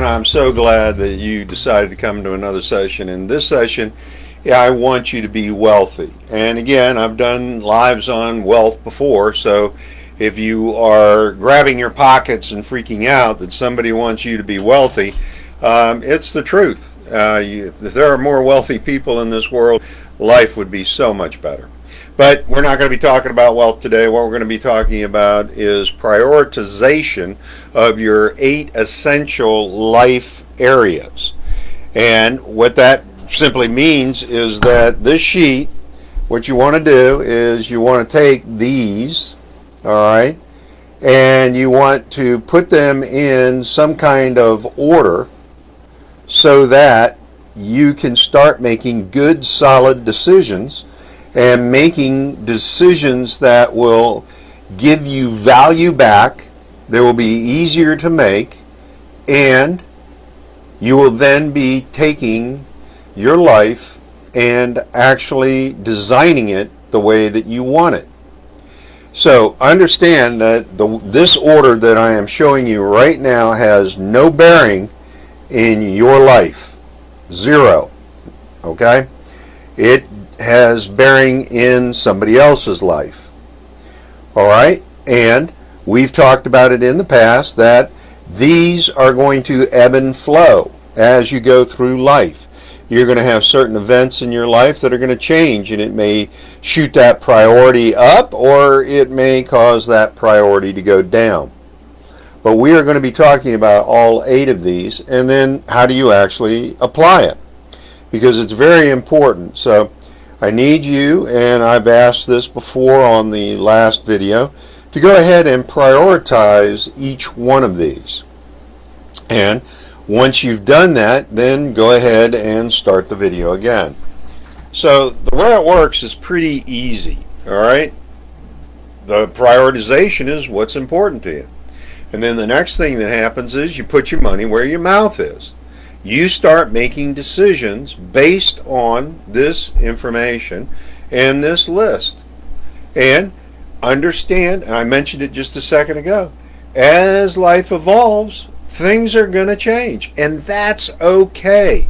I'm so glad that you decided to come to another session. In this session, I want you to be wealthy. And again, I've done lives on wealth before, so if you are grabbing your pockets and freaking out that somebody wants you to be wealthy, it's the truth. If there are more wealthy people in this world, life would be so much better. But we're not going to be talking about wealth today. What we're going to be talking about is prioritization of your 8 essential life areas. And what that simply means is that this sheet, what you want to do is you want to take these, all right, and you want to put them in some kind of order so that you can start making good, solid decisions and making decisions that will give you value back, they will be easier to make, and you will then be taking your life and actually designing it the way that you want it. So understand that this order that I am showing you right now has no bearing in your life. Zero. Okay? It has bearing in somebody else's life. All right? And we've talked about it in the past that these are going to ebb and flow as you go through life. You're going to have certain events in your life that are going to change, and it may shoot that priority up or it may cause that priority to go down. But we are going to be talking about all 8 of these, and then how do you actually apply it? Because it's very important. So I need you, and I've asked this before on the last video, to go ahead and prioritize each one of these. And once you've done that, then go ahead and start the video again. So the way it works is pretty easy, all right? The prioritization is what's important to you. And then the next thing that happens is you put your money where your mouth is. You start making decisions based on this information and this list. And understand, and I mentioned it just a second ago, as life evolves, things are going to change. And that's okay.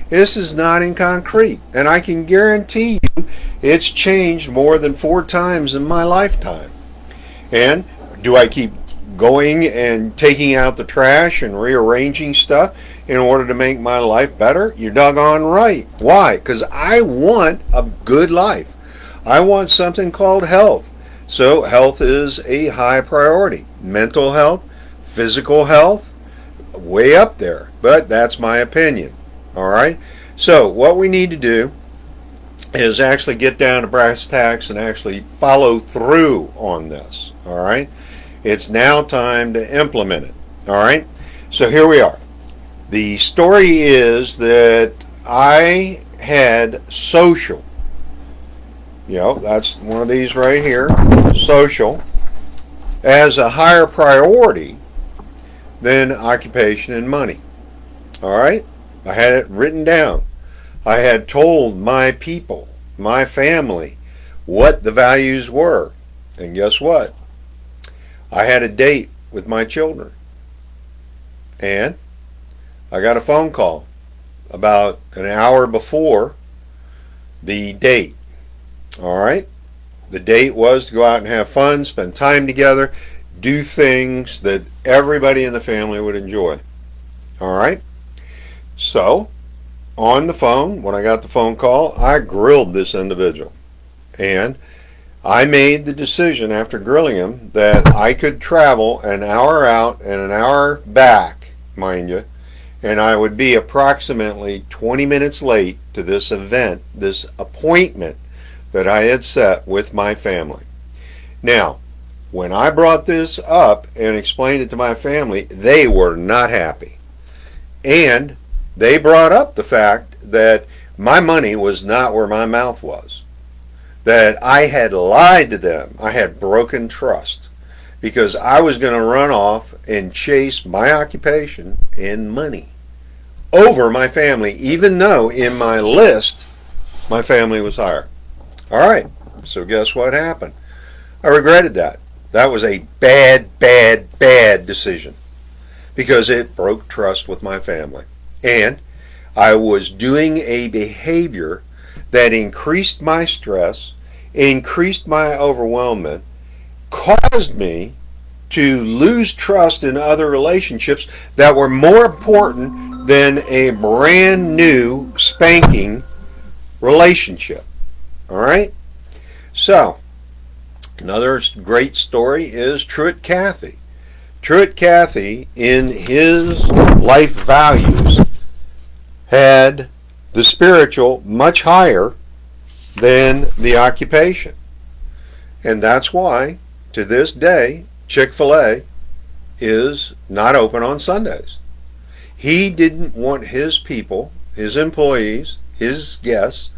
This is not in concrete. And I can guarantee you it's changed more than 4 times in my lifetime. And do I keep going and taking out the trash and rearranging stuff in order to make my life better? You're doggone right. Why? Because I want a good life. I want something called health. So health is a high priority. Mental health, physical health, way up there. But that's my opinion. All right? So what we need to do is actually get down to brass tacks and actually follow through on this. All right? It's now time to implement it. All right? So here we are. The story is that I had social. You know, that's one of these right here. Social. As a higher priority than occupation and money. All right? I had it written down. I had told my people, my family, what the values were. And guess what? I had a date with my children. And I got a phone call about an hour before the date. All right? The date was to go out and have fun, spend time together, do things that everybody in the family would enjoy. All right? So, on the phone, when I got the phone call, I grilled this individual. And I made the decision after grilling him that I could travel an hour out and an hour back, mind you, and I would be approximately 20 minutes late to this event, this appointment that I had set with my family. Now, when I brought this up and explained it to my family, they were not happy. And they brought up the fact that my money was not where my mouth was. That I had lied to them. I had broken trust because I was going to run off and chase my occupation and money over my family, even though in my list my family was higher. All right, so guess what happened? I regretted that. That was a bad decision. because it broke trust with my family. And I was doing a behavior that increased my stress, increased my overwhelmment, caused me to lose trust in other relationships that were more important than a brand new spanking relationship. All right? So, another great story is Truett Cathy. Truett Cathy, in his life values, had the spiritual much higher than the occupation. And that's why, to this day, Chick-fil-A is not open on Sundays. He didn't want his people, his employees, his guests,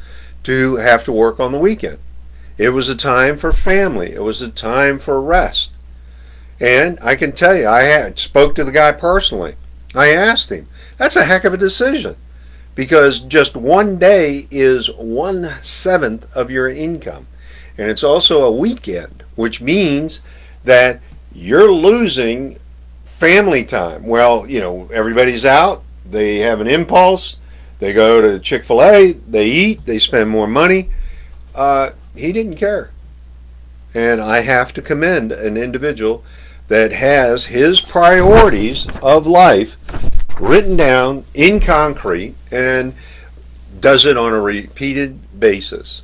to have to work on the weekend. It was a time for family. It was a time for rest. And I can tell you, I spoke to the guy personally. I asked him, that's a heck of a decision, because just one day is 1/7 of your income. And it's also a weekend, which means that you're losing family time. Well, everybody's out. They have an impulse. They go to Chick-fil-A. They eat. They spend more money. He didn't care. And I have to commend an individual that has his priorities of life written down in concrete and does it on a repeated basis.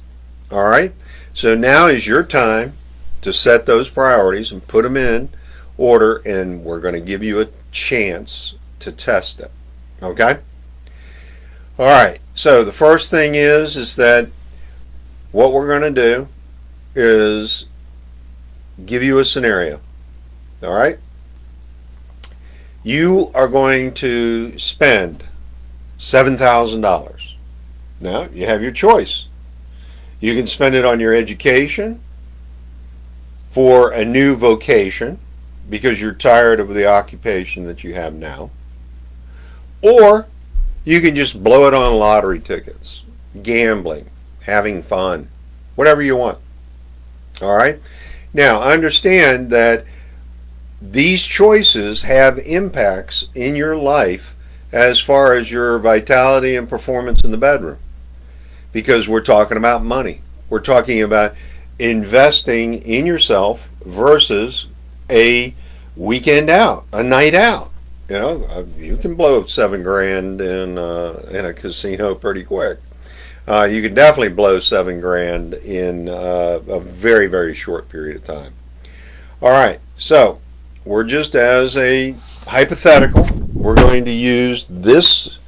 All right? So now is your time to set those priorities and put them in order, and we're going to give you a chance to test it. Okay? All right. So the first thing is that what we're going to do is give you a scenario. All right? You are going to spend $7,000. Now, you have your choice. You can spend it on your education, for a new vocation, because you're tired of the occupation that you have now. Or you can just blow it on lottery tickets, gambling, having fun, whatever you want. All right? Now, understand that these choices have impacts in your life as far as your vitality and performance in the bedroom, because we're talking about money. We're talking about investing in yourself versus a weekend out, a night out. You can blow $7,000 in a casino pretty quick. You can definitely blow $7,000 in a very, very short period of time. All right, so we're just as a hypothetical, we're going to use this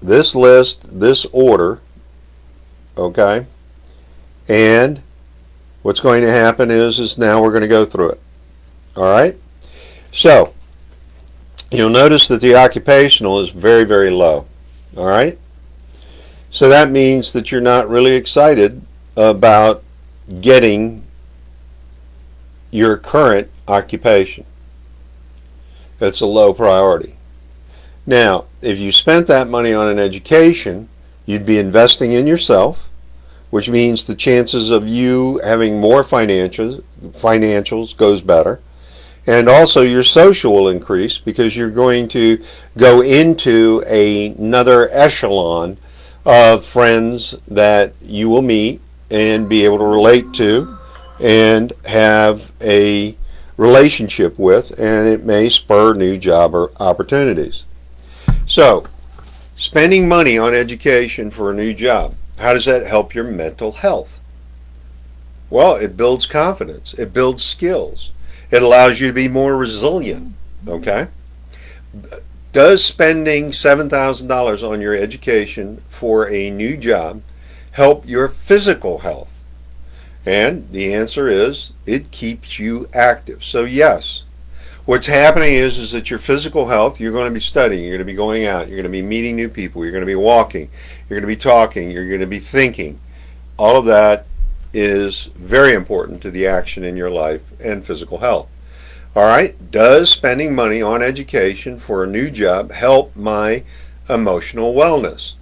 this list, this order, okay? And what's going to happen is now we're going to go through it. All right? So, you'll notice that the occupational is very, very low. All right? So that means that you're not really excited about getting your current occupation. It's a low priority. Now, if you spent that money on an education, you'd be investing in yourself, which means the chances of you having more financials goes better. And also your social will increase because you're going to go into another echelon of friends that you will meet and be able to relate to and have a relationship with, and it may spur new job or opportunities. So, spending money on education for a new job, how does that help your mental health? Well, it builds confidence. It builds skills. It allows you to be more resilient, okay? Does spending $7,000 on your education for a new job help your physical health? And the answer is it keeps you active. So yes, what's happening is that your physical health, you're going to be studying, you're going to be going out, you're going to be meeting new people, you're going to be walking, you're going to be talking, you're going to be thinking. All of that is very important to the action in your life and physical health. All right, does spending money on education for a new job help my emotional wellness?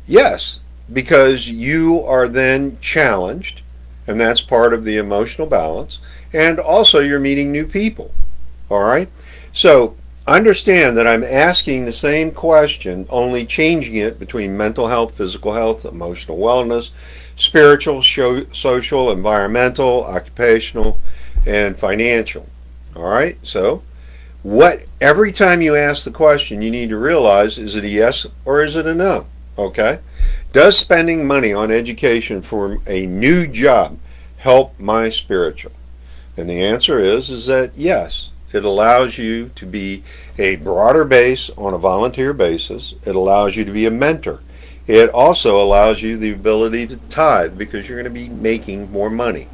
Yes, because you are then challenged, and that's part of the emotional balance, and also you're meeting new people. All right, So understand that I'm asking the same question, only changing it between mental health, physical health, emotional wellness, spiritual, social, environmental, occupational, and financial. All right? So what every time you ask the question, you need to realize, is it a yes or is it a no? Okay? Does spending money on education for a new job help my spiritual? And the answer is that yes. It allows you to be a broader base on a volunteer basis. It allows you to be a mentor. It also allows you the ability to tithe because you're going to be making more money.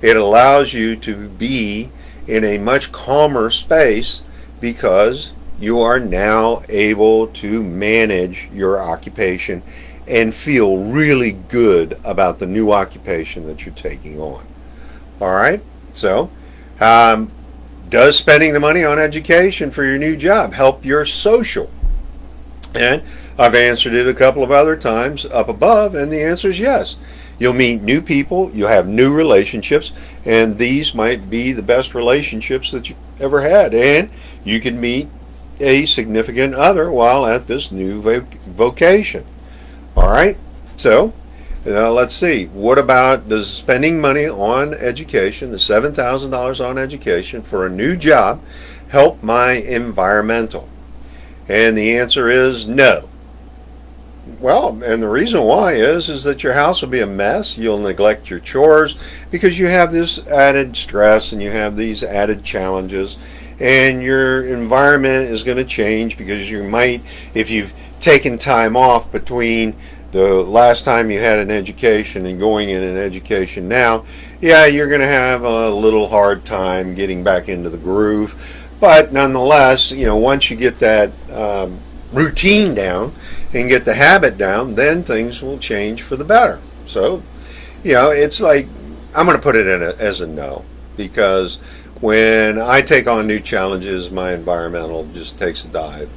It allows you to be in a much calmer space because you are now able to manage your occupation and feel really good about the new occupation that you're taking on. All right? So, does spending the money on education for your new job help your social? And I've answered it a couple of other times up above, and the answer is yes. You'll meet new people, you'll have new relationships, and these might be the best relationships that you've ever had. And you can meet a significant other while at this new vocation. All right? So, let's see. What about does spending money on education, the $7,000 on education for a new job, help my environmental? And the answer is no. Well, and the reason why is that your house will be a mess. You'll neglect your chores because you have this added stress and you have these added challenges, and your environment is going to change because you might, if you've taken time off between the last time you had an education and going in an education now, yeah, you're going to have a little hard time getting back into the groove. But nonetheless, once you get that routine down and get the habit down, then things will change for the better. So, it's like, I'm going to put it in as a no, because when I take on new challenges, my environmental just takes a dive.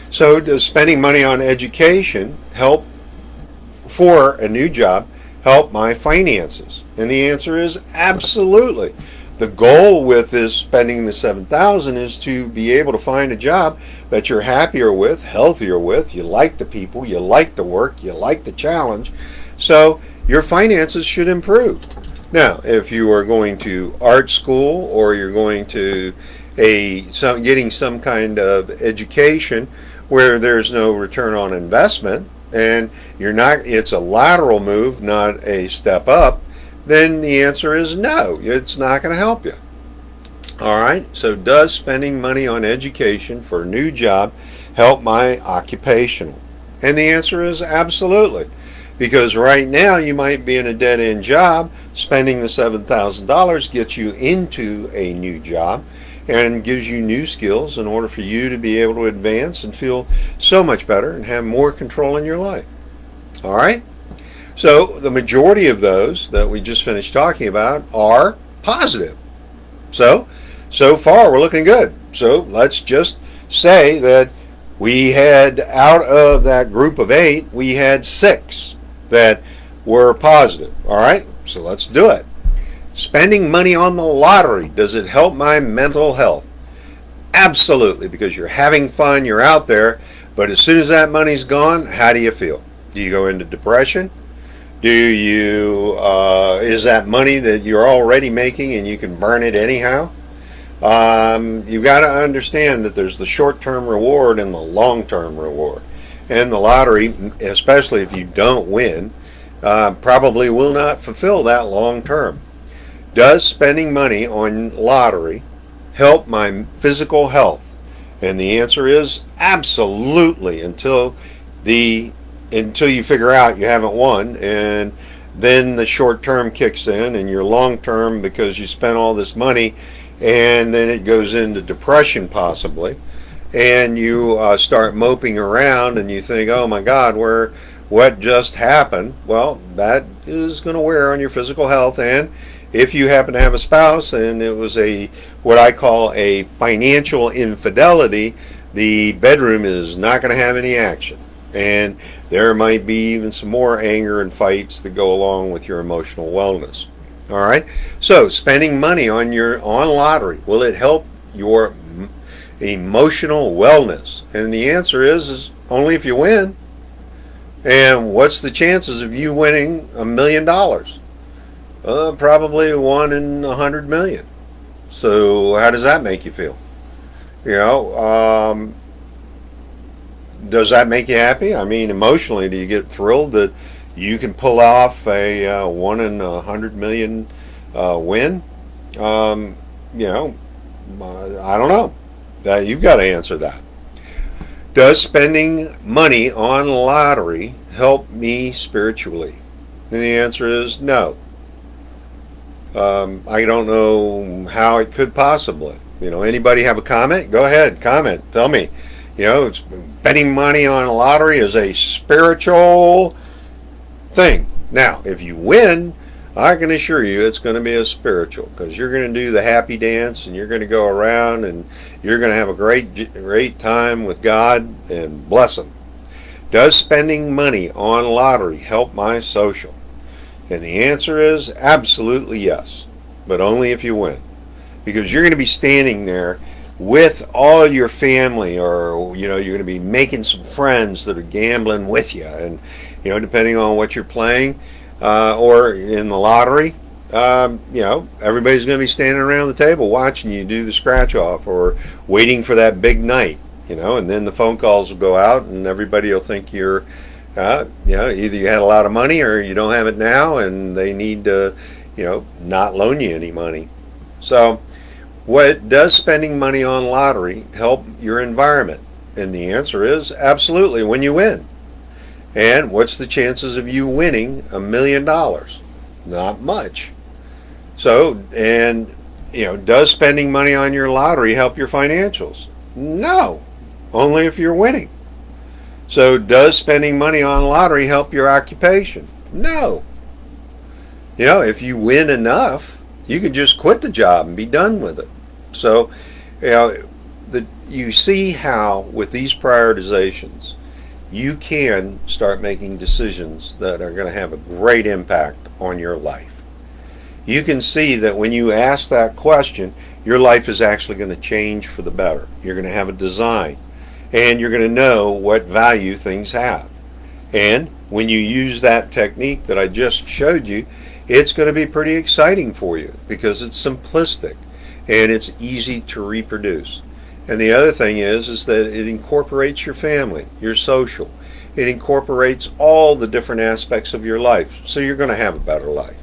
So does spending money on education help for a new job help my finances? And the answer is absolutely. The goal with this spending the $7,000 is to be able to find a job that you're happier with, healthier with, you like the people, you like the work, you like the challenge, so your finances should improve. Now, if you are going to art school or you're going to getting some kind of education where there's no return on investment, and it's a lateral move, not a step up, then the answer is no, it's not going to help you. All right, so does spending money on education for a new job help my occupational? And the answer is absolutely. Because right now you might be in a dead-end job, spending the $7,000 gets you into a new job and gives you new skills in order for you to be able to advance and feel so much better and have more control in your life. All right? So the majority of those that we just finished talking about are positive. So far we're looking good. So let's just say that we had, out of that group of 8, we had 6 that were positive. All right, so let's do it. Spending money on the lottery, does it help my mental health? Absolutely, because you're having fun, you're out there, but as soon as that money's gone, how do you feel? Do you go into depression? Is that money that you're already making and you can burn it anyhow? You've got to understand that there's the short-term reward and the long-term reward. And the lottery, especially if you don't win, probably will not fulfill that long-term. Does spending money on lottery help my physical health? And the answer is absolutely, until you figure out you haven't won, and then the short term kicks in and your long term, because you spent all this money, and then it goes into depression possibly, and you start moping around and you think, oh my God, what just happened? Well, that is going to wear on your physical health. And if you happen to have a spouse and it was what I call a financial infidelity, the bedroom is not going to have any action. And there might be even some more anger and fights that go along with your emotional wellness. All right. So spending money on lottery, will it help your emotional wellness? And the answer is only if you win. And what's the chances of you winning $1 million? Probably 1 in 100 million. So how does that make you feel? You know, does that make you happy? I mean, emotionally, do you get thrilled that you can pull off a 1 in 100 million win? You know, I don't know. You've got to answer that. Does spending money on lottery help me spiritually? And the answer is no. I don't know how it could possibly. You know, anybody have a comment? Go ahead, comment. Tell me. You know, betting money on a lottery is a spiritual thing. Now, if you win, I can assure you it's going to be a spiritual, because you're going to do the happy dance and you're going to go around and you're going to have a great time with God and bless Him. Does spending money on lottery help my social? And the answer is absolutely yes, but only if you win. Because you're going to be standing there with all your family, or you know, you're going to be making some friends that are gambling with you, and you know, depending on what you're playing or in the lottery, you know, everybody's going to be standing around the table watching you do the scratch off or waiting for that big night, you know, and then the phone calls will go out and everybody will think you're you know, either you had a lot of money or you don't have it now and they need to, you know, not loan you any money. So what does spending money on lottery help your environment? And the answer is absolutely, when you win. And what's the chances of you winning $1 million? Not much. So, and you know, does spending money on your lottery help your financials? No, only if you're winning. So does spending money on lottery help your occupation? No. You know, if you win enough, you can just quit the job and be done with it. So, you know, you see how with these prioritizations, you can start making decisions that are going to have a great impact on your life. You can see that when you ask that question, your life is actually going to change for the better. You're going to have a design, and you're going to know what value things have. And when you use that technique that I just showed you, it's going to be pretty exciting for you because it's simplistic and it's easy to reproduce. And the other thing is that it incorporates your family, your social. It incorporates all the different aspects of your life, so you're going to have a better life.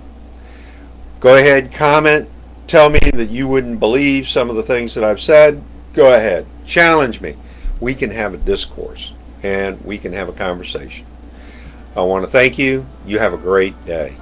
Go ahead, comment, tell me that you wouldn't believe some of the things that I've said. Go ahead, challenge me. We can have a discourse and we can have a conversation. I want to thank you. You have a great day.